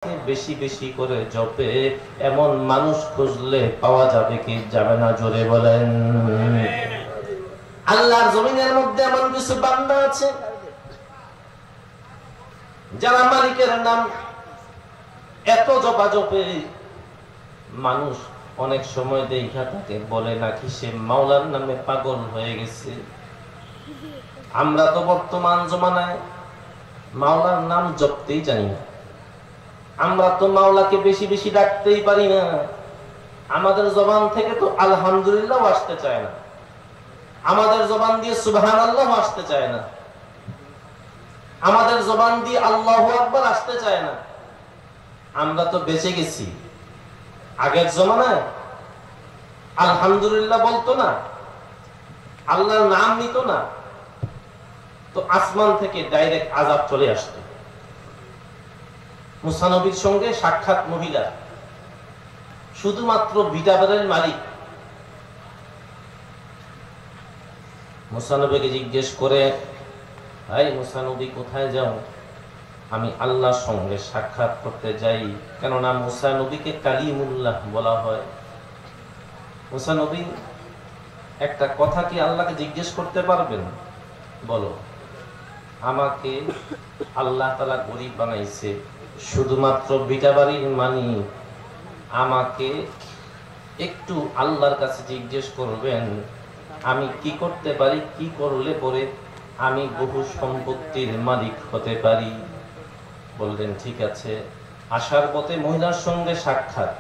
বেশি বেশি করে জপে এমন মানুষ খুঁজলে পাওয়া যাবে কি যাবে না? জোরে বলেন। আল্লাহর জমিনের মধ্যে এমন কিছু বান্দা আছে যারা মালিকের নাম এত জপা জপে মানুষ অনেক সময় দেখা তাকে বলে নাকি সে মাওলার নামে পাগল হয়ে গেছে। আমরা তো বর্তমান জমানায় মাওলার নাম জপতেই জানি না। আমরা তো মাওলাকে বেশি বেশি ডাকতেই পারি না। আমাদের জবান থেকে তো আলহামদুলিল্লাহ আসতে চায় না, আমাদের জবান দিয়ে সুবহানাল্লাহ আসতে চায় না, আমাদের জবান দিয়ে আল্লাহু আকবার আসতে চায় না। আমরা তো বেঁচে গেছি। আগের জমানায় আলহামদুলিল্লাহ বলতো না, আল্লাহর নাম নিত না, তো আসমান থেকে ডাইরেক্ট আযাব চলে আসতো। মুসা নবীর সঙ্গে সাক্ষাৎ মহিলা, শুধুমাত্র ভিটাবারের মালিক। মুসা নবীকে জিজ্ঞেস করে, ভাই মুসা নবী কোথায় যাও? আমি আল্লাহর সঙ্গে সাক্ষাৎ করতে যাই। কেননা মুসা নবীকে কালিমুল্লাহ বলা হয়। মুসা নবী একটা কথা কি আল্লাহকে জিজ্ঞেস করতে পারবেন? বলো। আমাকে আল্লাহ তাআলা গরীব বানাইছে, শুধুমাত্র ভিটাবাড়ির মালিক। আমাকে একটু আল্লাহর কাছে জিজ্ঞেস করবেন আমি কি করতে পারি, কি করলে পরে আমি বহু সম্পত্তির মালিক হতে পারি। বললেন ঠিক আছে। আসার পথে মহিলার সঙ্গে সাক্ষাৎ।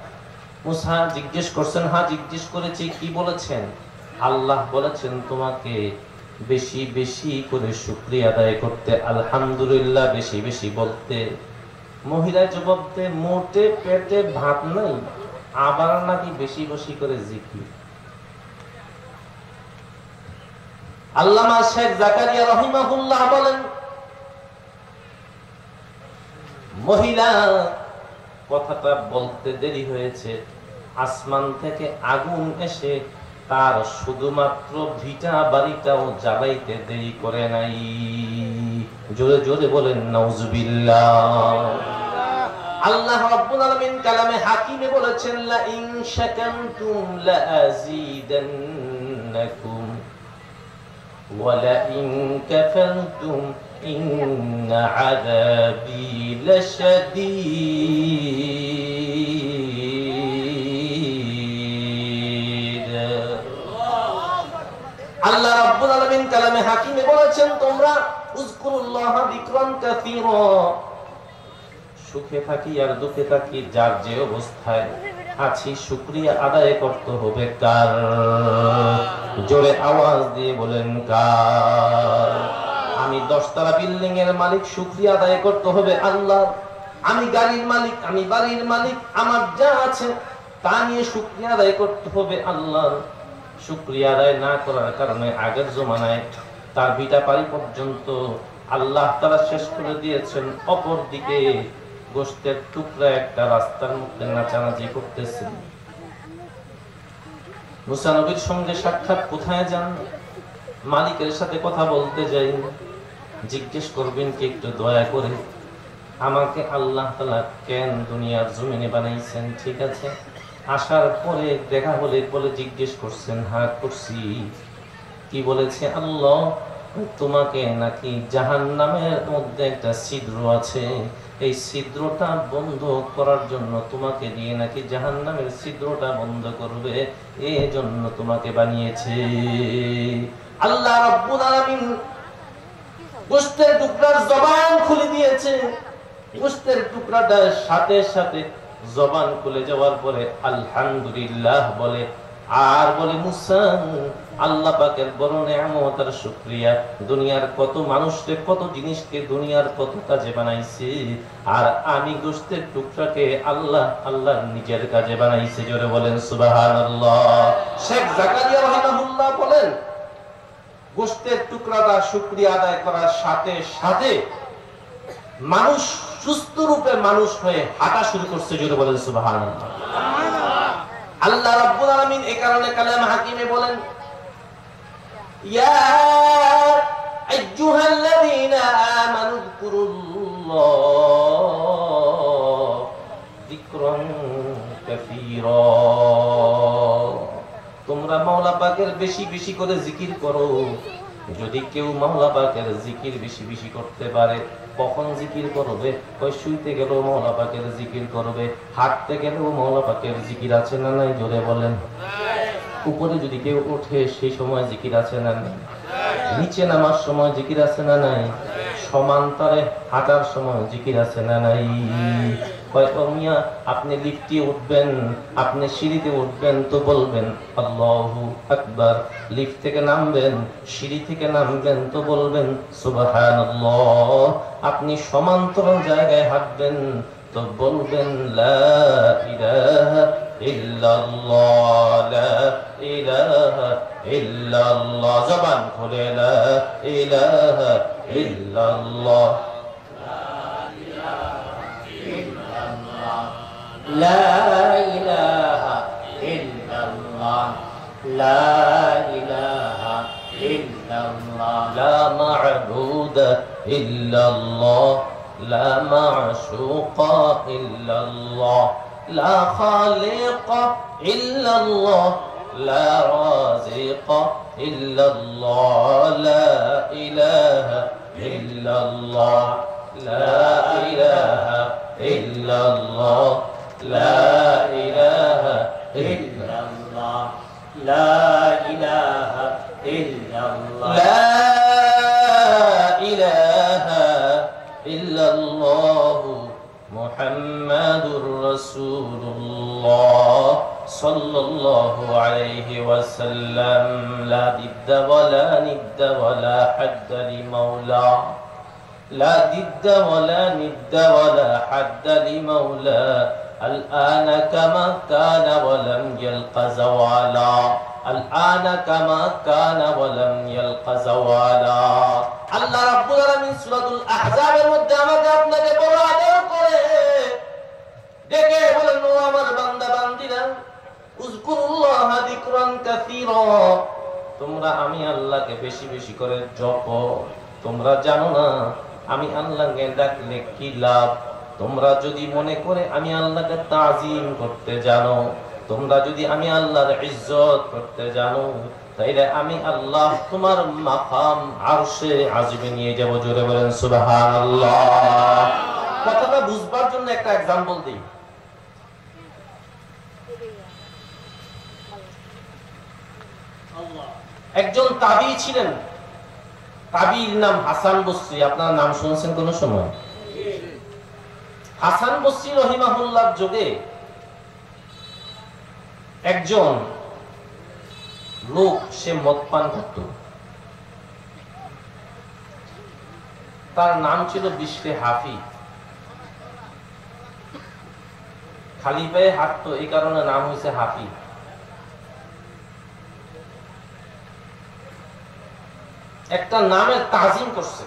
মুসা জিজ্ঞেস করছেন, হ্যাঁ জিজ্ঞেস করেছি, কি বলেছেন? আল্লাহ বলেছেন তোমাকে বেশি বেশি করে শুকরিয়া আদায় করতে, আলহামদুলিল্লাহ বেশি বেশি বলতে। মহিলা জবাব দে, মোটে পেটে ভাত নাই, আবার নাকি বেশি বেশি করে জিকির। আল্লামা শেখ জাকারিয়া রাহিমাহুল্লাহ বলেন, মহিলা কথাটা বলতে দেরি হয়েছে, আসমান থেকে আগুন এসে তার শুধুমাত্র ভিটা বাড়িটাও জ্বালাইতে দেরি করে নাই। জোরে জোরে বলেন নাউজুবিল্লাহ। আল্লাহ রাব্বুল আলামিন কালামে হাকিমে বলেছেন, লা ইন শাকারতুম লা আযীদান্নাকুম ওয়া লা ইন কাফারতুম ইন্না আযাবী লাশাদীদ। আল্লাহ রাব্বুল আলামিন কালামে হাকিমে বলেছেন, তোমরা উযকুরুল্লাহ যিকরান কাসীরা, সুখে থাকি আর দুঃখে থাকি যার যে অবস্থায় আছি শুকরিয়া আদায় করতে হবে কার? জোরে আওয়াজ দিয়ে বলেন কার? আমি 10 তলা বিল্ডিং এর মালিক, শুকরিয়া আদায় করতে হবে আল্লাহ। আমি গাড়ির মালিক, আমি বাড়ির মালিক, আমার যা আছে তা নিয়ে শুকরিয়া আদায় করতে হবে আল্লাহ। শুকরিয়া আদায় না করার কারণে আগের জমানায় তার ভিটা বাড়ি পর্যন্ত আল্লাহ তাআলা শেষ করে দিয়েছেন। অপর দিকে গোশতের টুকরা একটা রাস্তার মধ্যে নাচানাচি করতেছে। মুসা নবীর সঙ্গে সাক্ষাৎ কোথায় যান? মালিকের সাথে কথা বলতে যাই। জিজ্ঞেস করবেন কি একটু দয়া করে আমাকে আল্লাহ তাআলা কেন দুনিয়ার জমিনে বানাইছেন? ঠিক আছে। আসার পরে দেখা হলে বলে জিজ্ঞেস করছেন, হ্যাঁ করছি। কি বলেছে? আল্লাহ তোমাকে নাকি জাহান্নামের মধ্যে একটা ছিদ্র আছে, এই ছিদ্রটা বন্ধ করার জন্য তোমাকে দিয়ে নাকি জাহান্নামের ছিদ্রটা বন্ধ করবে, এই জন্য তোমাকে বানিয়েছে। আল্লাহ রাব্বুল আলামিন গোশতের টুকরার জবান খুলে দিয়েছে। গোশতের টুকরাটার সাথে সাথে জবান খুলে যাওয়ার পরে আলহামদুলিল্লাহ বলে, আর বলে মুসা আল্লাহ পাকের বড় নেয়ামত আর শুকরিয়া। দুনিয়ার কত মানুষকে, কত জিনিসকে দুনিয়ার কত কাজে বানাইছে, আর আমি গোশতের টুকরাকে আল্লাহ আল্লাহর নিজের কাজে বানাইছে। জোরে বলেন সুবহানাল্লাহ। শেখ জাকারিয়া রাহিমাহুল্লাহ বলেন, গোশতের টুকরাটা শুকরিয়া আদায় করার সাথে সাথে মানুষ সুস্থ রূপে মানুষ হয়ে হাঁটা শুরু করছে। জোরে বলেন সুবহানাল্লাহ। আল্লাহ রাব্বুল আলামিন এই কারণে কালামে হাকিমে বলেন, ইয়া আইয়ুহাল্লাযীনা আমানু যকুরুল্লাহ যিকরান কাসীরা। তোমরা মাওলা পাকের বেশি বেশি করে জিকির করো। যদি কেউ মাওলা পাকের জিকির বেশি বেশি করতে পারে, কখন জিকির করবে? ওই শুইতে গেলেও মাওলা পাকের জিকির করবে, হাঁটতে গেলেও মাওলা পাকের জিকির আছে না নাই? জোরে বলেন। উপরে যদি কেউ ওঠে সেই সময় জিকির আছে না নাই? নিচে নামার সময় জিকির আছে না নাই? সমান্তরে হাঁটার সময় জিকির আছে না নাই? মিয়া আপনি লিফটে উঠবেন, আপনি সিঁড়িতে উঠবেন তো বলবেন আল্লাহু আকবার। লিফট থেকে নামবেন, সিঁড়ি থেকে নামবেন তো বলবেন সুবহানাল্লাহ। আপনি সমান্তরাল জায়গায় হাঁটবেন তো বলবেন লা ইলাহা ইল্লাল্লাহ, লা ইলাহা ইল্লাল্লাহ। জবান খুলে লা ইলাহা ইল্লাল্লাহ, لا إله إلا الله، لا إله إلا الله، لا معبود إلا الله، لا معشوق إلا الله، لا خالق إلا الله، لا رازق إلا الله، لا إله إلا الله، لا إله إلا الله، لا إله إلا الله، لا إله إلا الله، لا إله إلا الله محمد رسول الله صلى الله عليه وسلم، لا ضد ولا ند ولا حد لمولاه، لا ضد ولا ند ولا حد لمولاه، الآن كما كان ولم يلق زوالا، الآن كما كان ولم يلق زوالا। আল্লাহ রাব্বুল আলামিন সূরাতুল আহজাবের মধ্যে আমাকে আপনাকে বড় আদর করে ডেকে বলেন, ও আমার বান্দা বান্দীরা, উযকুরুল্লাহ যিকরান কাসীরা, তোমরা আমি আল্লাহকে বেশি বেশি করে জপো। তোমরা জানো না আমি আল্লাহকে ডাকলে কি লাভ? তোমরা যদি মনে করে আমি আল্লাহকে তাজিম করতে জানো, তোমরা যদি আমি আল্লাহর ইজ্জত করতে জানো, তাইলে আমি আল্লাহ তোমার মাকাম আরশে আজিমে নিয়ে যাব। জোরে বলেন সুবহানাল্লাহ। কথাটা বুঝবার জন্য একটা एग्जांपल দিই। একজন তাবী ছিলেন, তাবীর নাম হাসান বসরি। আপনার নাম শুনছেন কোন সময়? হাসান বসরি রহিমাহুল্লাহর যুগে একজন লোক, সে মদ পান করত। তার নাম ছিল বিশরে হাফি। খালি পায়ে হাঁটতো, এই কারণে নাম হয়েছে হাফি। একটা নামের তাজিম করছে।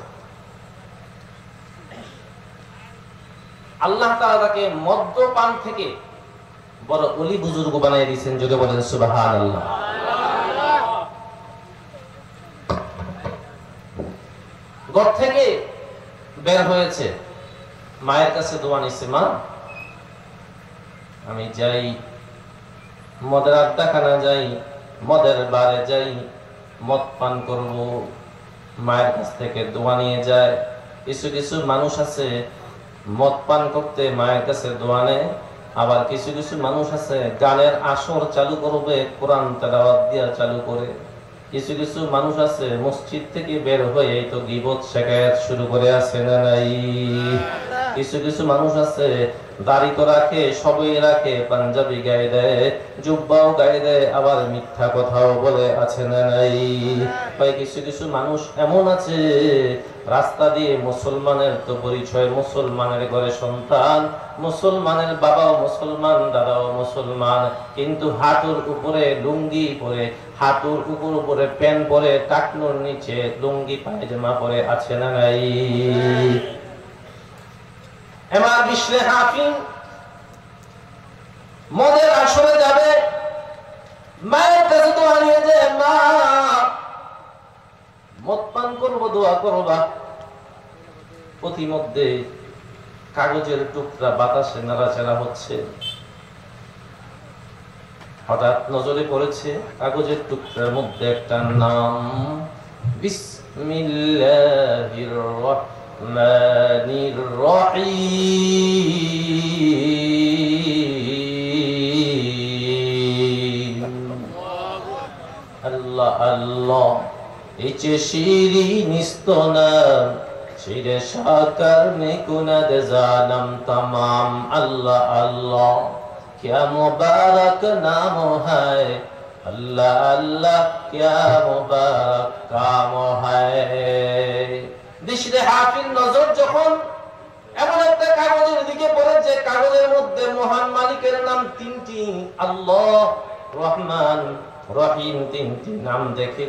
আল্লাহ তাআলা তাকে মদ্যপান থেকে বড় ওলি বুজুর্গ বানিয়ে দিয়েছেন। যদি বলেন সুবহানাল্লাহ। ঘর থেকে বের হয়েছে, মায়ের কাছে দোয়া নিচ্ছে, মা আমি যাই মদের আড্ডাখানা যাই, মদের বারে যাই, মদ পান করব। মায়ের কাছ থেকে দোয়া নিয়ে যায়। কিছু কিছু মানুষ আছে মদ পান করতে মায়ের কাছে দোয়া নেয়, আবার কিছু কিছু মানুষ আছে গানের আসর চালু করবে, কোরআন তেলাওয়াত দিয়া চালু করে। কিছু কিছু মানুষ আছে মসজিদ থেকে বের হয়ে তো গীবত শিকায়াত শুরু করে, আছে না নাই? কিছু কিছু মানুষ আছে দাড়ি তো রাখে, সবই রাখে, পাঞ্জাবি গায়ে দেয়, জুব্বাও গায়ে দেয়, আবার মিথ্যা কথাও বলে, আছে না নাই? কিছু কিছু মানুষ এমন আছে রাস্তা দিয়ে মুসলমানের তো পরিচয়, মুসলমানের ঘরে সন্তান, মুসলমানের বাবাও মুসলমান, দাদাও মুসলমান, কিন্তু হাঁটুর উপরে লুঙ্গি পরে, হাঁটুর উপরে প্যান্ট পরে, টাকনুর নিচে লুঙ্গি পায়জামা পরে, আছে না নাই? এমা বিশরে হাফি মদের আসরে যাবে, মায়ের কাছে দোয়া নিয়ে যায়, মা মদ পান করবো, দোয়া করবা। প্রতিমধ্যে কাগজের টুকরা বাতাসে নাড়াচাড়া হচ্ছে। হঠাৎ নজরে পড়েছে কাগজের টুকরার মধ্যে একটা নাম, বিসমিল্লাহির রহমানির রহিম। আল্লাহ আল্লাহ, ইচে শিরিন ইস্তনাম শিরে সাকার মে কুনাদ জানম तमाम। अल्लाह अल्लाह क्या मुबारक नाम है, अल्लाह अल्लाह क्या मुबारक काम है। দিশরে হাফিজ নজর যখন এমন একটা কাগজের দিকে পড়ে যে কাগজের মধ্যে মহান মালিকের নাম তিনটি, আল্লাহ, রহমান, রহিম, তিনটি নাম দেখে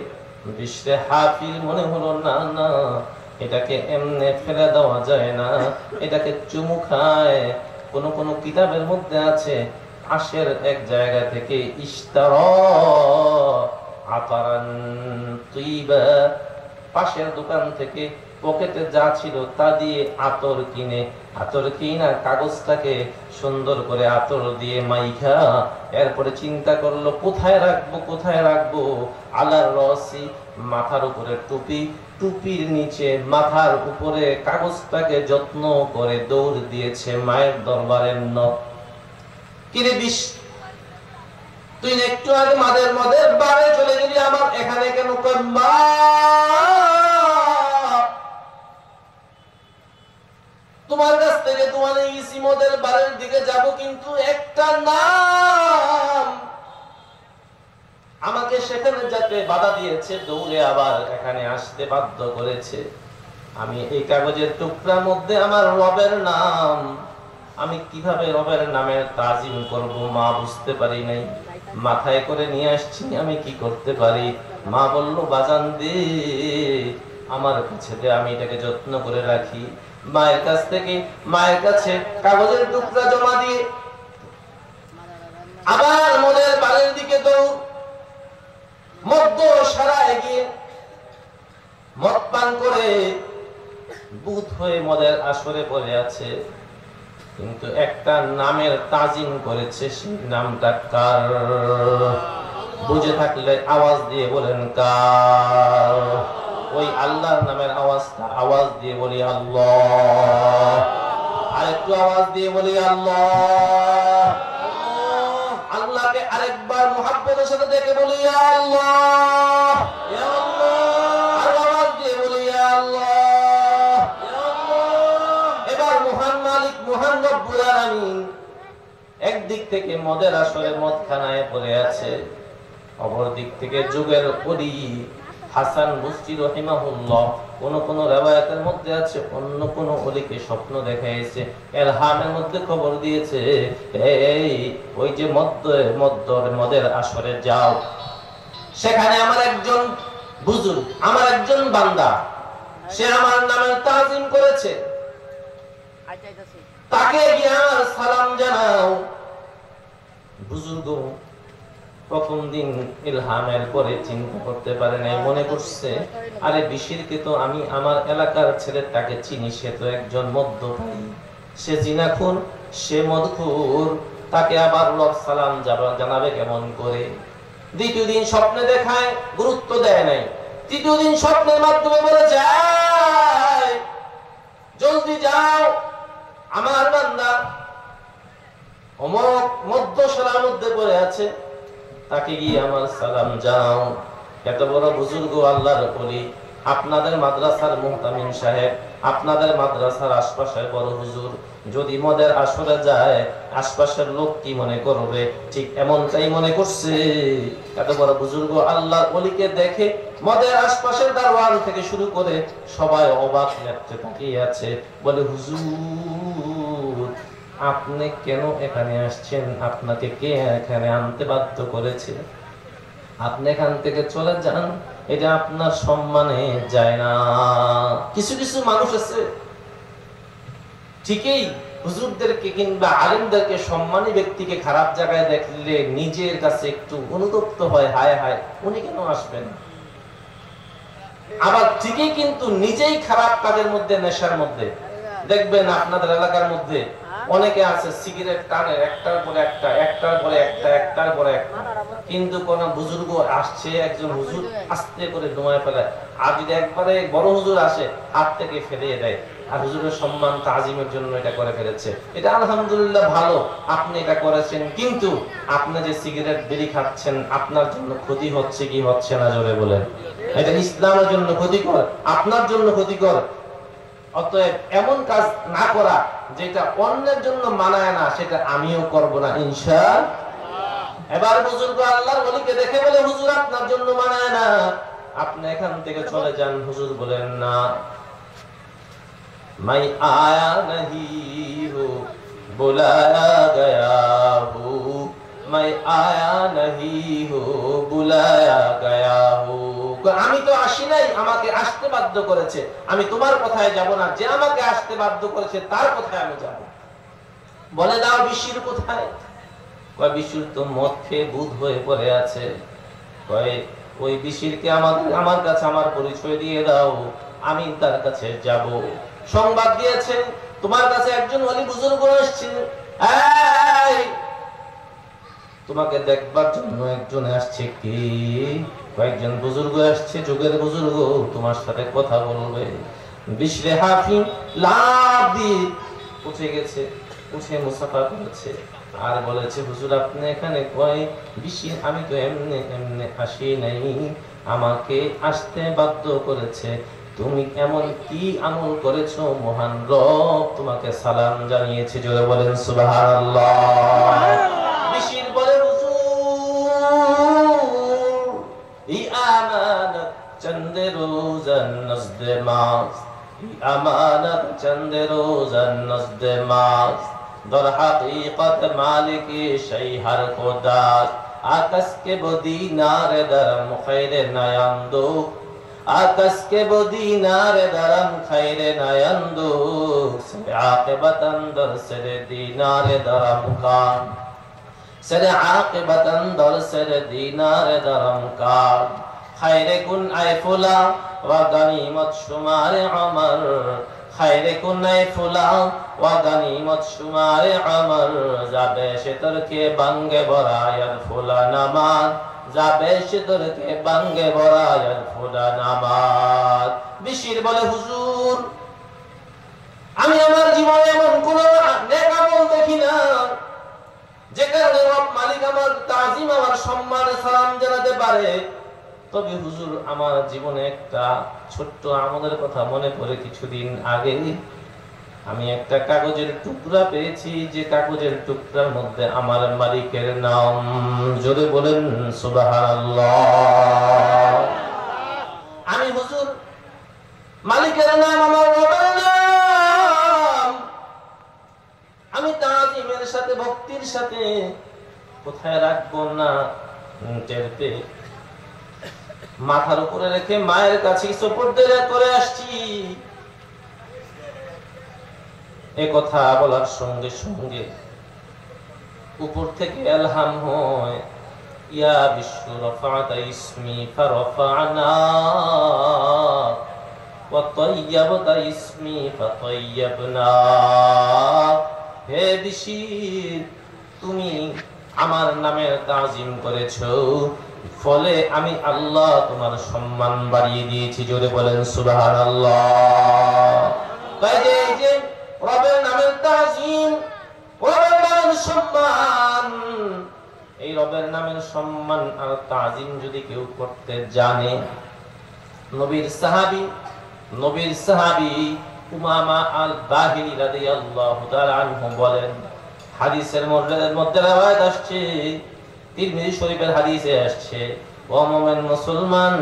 দিশরে হাফিজ মনে হলো না না, এটাকে এমনি ফেলে দেওয়া যায় না, এটাকে চুমু খায়। কোন কোন কিতাবের মধ্যে আছে পাশের এক জায়গা থেকে ইশতারা আতারান তুইবা, পাশের দোকান থেকে পকেটে যা ছিল তা দিয়ে আতর কিনে, আতর কিনা কাগজটাকে সুন্দর করে আতর দিয়ে মাইখা এরপরে চিন্তা করলো কোথায় রাখবো কোথায় রাখবো। আলার রসি, মাথার উপরে টুপি, টুপির নিচে মাথার উপরে কাগজটাকে যত্ন করে দৌড় দিয়েছে মায়ের দরবারের নখ। কিরে বিশ, তুই একটু আগে মাদের মদের বারে চলে গেলি, আমার এখানে কেন? মা, তোমার কাছ থেকে তোমার ইসি মদের বারের দিকে যাব, কিন্তু একটা নাম আমাকে সেখানে যেতে বাধা দিয়েছে, দৌড়ে আবার এখানে আসতে বাধ্য করেছে। আমি এই কাগজের টুকরার মধ্যে আমার রবের নাম, আমি কিভাবে রবের নামের তাজিম করব মা বুঝতে পারি নাই। মাথায় করে নিয়ে আসছি, আমি কি করতে পারি? মা বলল বাজান দে, আমার কাছে দে, আমি এটাকে যত্ন করে রাখি। মায়ের কাছ থেকে মায়ের কাছে কাগজের টুকরা জমা দিয়ে আবার মদের বাড়ির দিকে দৌড়, মদ্য সারা এগিয়ে মদ পান করে বুধ হয়ে মদের আসরে পড়ে আছে, কিন্তু একটা নামের তাজিম করেছে। সেই নামটা কার? বুঝে থাকলে আওয়াজ দিয়ে বলেন কার? ওই আল্লাহর নামের আওয়াজটা, আওয়াজ দিয়ে বলি আল্লাহ। আরেকটু আওয়াজ দিয়ে বলি আল্লাহ। আল্লাহকে আরেকবার মুহাব্বতের সাথে দেখে বলি আল্লাহ, ইয়া আল্লাহ। আর আওয়াজ দিয়ে বলি আল্লাহ, ইয়া আল্লাহ। এবার মহান মালিক, মহান রব্বুল আলামিন একদিক থেকে মদের আসরে মদখানায় পড়ে আছে, অপর দিক থেকে যুগের ওলি হাসান বসরি রাহিমাহুল্লাহ, কোন কোন riwayaতের মধ্যে আছে অন্য কোন ওলিকে স্বপ্ন দেখাইছে, ইলহামের মধ্যে খবর দিয়েছে, এই ওই যে মদের আসরে যাও, সেখানে আমার একজন বুজুর্গ, আমার একজন বান্দা, সে আমার নামের তাজিম করেছে, তাকে গিয়ে সালাম জানাও। বুজুর্গ প্রথম দিন ইলহামের পরে চিন্তা করতে পারে নাই, মনে করছে আরে বিশিরকে তো আমি আমার এলাকার ছেলেটাকে চিনি, সে তো একজন মদ্যপায়ী, সে জিনাখুর, সে মদখুর, তাকে আবার লোক সালাম জানাবে কেমন করে? দ্বিতীয় দিন স্বপ্নে দেখায়, গুরুত্ব দেয় নাই। তৃতীয় দিন স্বপ্নের মাধ্যমে বলে যায় জলদি যাও, আমার বান্দা অমক মধ্যশালার মধ্যে পড়ে আছে, তাকে গিয়ে আমার সালাম জানাও। এত বড় বুজুর্গ আল্লাহর ওলি, আপনাদের মাদ্রাসার মুহতামিম সাহেব, আপনাদের মাদ্রাসার আশপাশের বড় হুজুর, যদি মদের আসরে যায় আশপাশের লোক কি মনে করবে? ঠিক এমনটাই মনে করছে। এত বড় বুজুর্গ আল্লাহর ওলিকে দেখে মদের আশপাশের দারওয়ান থেকে শুরু করে সবাই অবাক নেত্রে তাকিয়ে আছে, বলে হুজুর আপনি কেন এখানে আসছেন? আপনাকে কে এখানে আনতে বাধ্য করেছে? আপনি এখান থেকে চলে যান, এটা আপনার সম্মানে যায় না। কিছু কিছু মানুষ আছে ঠিকই হুজুরদেরকে কিংবা আলেমদেরকে, সম্মানী ব্যক্তিকে খারাপ জায়গায় দেখলে নিজের কাছে একটু অনুতপ্ত হয়, হায় হায় উনি কেন আসবেন। আবার ঠিকই কিন্তু নিজেই খারাপ কাজের মধ্যে, নেশার মধ্যে, দেখবেন আপনাদের এলাকার মধ্যে অনেকে আছে সিগারেট টানে একটার পরে একটা, একটার পরে একটা, একটার পরে একটা, কিন্তু কোন বুজুর্গ আসছে, একজন হুজুর আস্তে করে ধোঁয়ায় ফেলায়, আর যদি একবারে বড় হুজুর আসে হাত থেকে ফেলিয়ে দেয়, আর হুজুরের সম্মান তাজিমের জন্য এটা করে ফেলেছে। এটা আলহামদুলিল্লাহ ভালো, আপনি এটা করেছেন, কিন্তু আপনি যে সিগারেট বিড়ি খাচ্ছেন আপনার জন্য ক্ষতি হচ্ছে কি হচ্ছে না, জোরে বলেন। এটা ইসলামের জন্য ক্ষতিকর, আপনার জন্য ক্ষতিকর। অতএব এমন কাজ না করা যেটা অন্যের জন্য মানায় না, সেটা আমিও করব না ইনশাআল্লাহ। এবার বুজুর্গ আল্লাহর ওলিকে দেখে বলে, হুজুর আপনার জন্য মানায় না, আপনি এখান থেকে চলে যান। হুজুর বলেন না, मैं आया नहीं हूँ बुलाया गया हूँ, मैं आया नहीं हूँ बुलाया गया हूँ। আমি তো আসি নাই, আমাকে আসতে বাধ্য করেছে, আমি তোমার কথায় যাব না, যে আমাকে আসতে বাধ্য করেছে তার কথায় আমি যাব। বলে দাও বিশির কোথায়? কয় বিশির তো মদ খেয়ে বুধ হয়ে পড়ে আছে। কয় ওই বিশিরকে আমার কাছে আমার পরিচয় দিয়ে দাও, আমি তার কাছে যাব। সংবাদ দিয়েছে তোমার কাছে একজন ওলি বুজুর্গ আসছে, এই তোমাকে দেখবার জন্য একজন আসছে। কি? কয়েকজন বুজুর্গ আসছে, যুগের বুজুর্গ, তোমার সাথে কথা বলবে। বিশরে হাফি লাভ দিয়ে উঠে গেছে, উঠে মুসাফা করেছে, আর বলেছে, হুজুর আপনি এখানে? কয় বিশি, আমি তো এমনি এমনি আসি নাই, আমাকে আসতে বাধ্য করেছে। তুমি এমন কি আমল করেছো, মহান রব তোমাকে সালাম জানিয়েছে, জোরে বলেন সুবহানাল্লাহ। বিশির বলে, হুজুর ই আমানত চন্দে রোজান নজদে মাস, ই আমানত চন্দে রোজান নজদে মাস, দর হাকিকত মালিক সেই হর খোদাস, আকাশ কে বদিনার দরম খৈরে নয়ন্দো, आकाश के वो दीनार दरम खैरे नयंदो, सरे आक़िबत अंदर सरे दीनार दरम कान, सरे आक़िबत अंदर सरे दीनार दरम कान, खैरे कुन आए फुला व गनीमत शुमार अमर, खैरे कुन आए फुला व गनीमत शुमार अमर, जाबे शितर के बंगे बरायत फुला नमाज, যাবে সেদরকে বাঙ্গে বরায়ার ফোড়া নামাজ। বিশির বলে, হুজুর আমি আমার জীবনে এমন কোন নেক আমল দেখি না যে কারণে রব মালিক আমার তাজিম, আমার সম্মানে সালাম জানাতে পারে। তবে হুজুর আমার জীবনে একটা ছোট্ট আমলের কথা মনে পড়ে। কিছুদিন আগে আমি একটা কাগজের টুকরা পেয়েছি, যে কাগজের টুকরার মধ্যে আমার মালিকের নাম, জোরে বলেন সুবহানাল্লাহ। আমি হুজুর মালিকের নাম, আমার রবের নাম, আমি তাজিমের সাথে ভক্তির সাথে কোথায় রাখবো না টের পেয়ে মাথার উপরে রেখে মায়ের কাছে সুপুর্দ করে আসছি। এ কথা বলার সঙ্গে সঙ্গে উপর থেকে ইলহাম হয়, ইয়া বিশ্বু রাফা'তা ইসমি ফারাফা'না ওয়া তাইয়াবতা ইসমি ফাতাইয়াবনা। হে বিশির, তুমি আমার নামের তাজিম করেছো, ফলে আমি আল্লাহ তোমার সম্মান বাড়িয়ে দিয়েছি, জোরে বলেন সুবহানাল্লাহ। তাই যে রবের নামের তাজিম, রবের নামের সম্মান, এই রবের নামের সম্মান আর তাজিম যদি কেউ করতে জানে, নবীর সাহাবী উমামা আল বাহিরি রাদিয়াল্লাহু তাআলা আনহু বলেন, হাদিসের মধ্যে রওয়ায়াত আসছে, তিরমিজি শরীফের হাদিসে আসছে, ও মুমিন মুসলমান,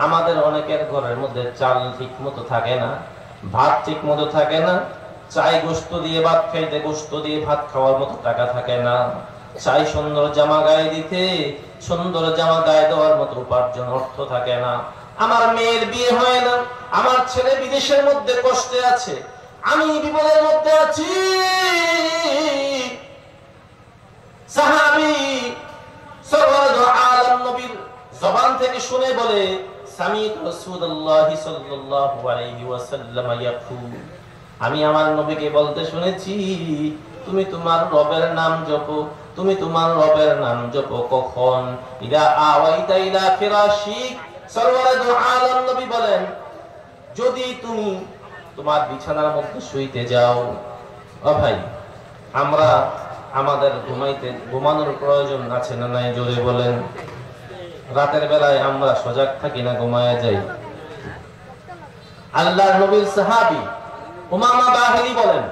আমাদের অনেকের ঘরের মধ্যে চাল ঠিক মতো থাকে না, ভাত ঠিক মতো থাকে না, চাই গোশত দিয়ে ভাত খাইতে, গোশত দিয়ে ভাত খাওয়ার মতো টাকা থাকে না, চাই সুন্দর জামা গায়ে দিতে, সুন্দর জামা গায়ে দেওয়ার মতো উপার্জন অর্থ থাকে না, আমার মেয়ের বিয়ে হয় না, আমার ছেলে বিদেশের মধ্যে কষ্টে আছে, আমি বিপদের মধ্যে আছি। সাহাবী সরওয়ার আলম নবীর জবান থেকে শুনে বলে, সামি'তু রাসূলুল্লাহ সাল্লাল্লাহু আলাইহি ওয়াসাল্লাম ইয়াকুল, আমি আমার নবীকে বলতে শুনেছি, তুমি তোমার রবের নাম জপো, তুমি তোমার রবের নাম জপো কখন? ইদা আওয়াইতা ইলা ফিরাশিক। সরওয়ারে দু আলম নবী বলেন, যদি তুমি তোমার বিছানার মধ্যে শুইতে যাও। ও ভাই, আমরা আমাদের ঘুমানোর প্রয়োজন আছে না নাই? জোরে বলেন। রাতের বেলায় আমরা সজাগ থাকি না ঘুমায়া যাই? আল্লাহর নবীর সাহাবী উমামা বাহিনী বলেন,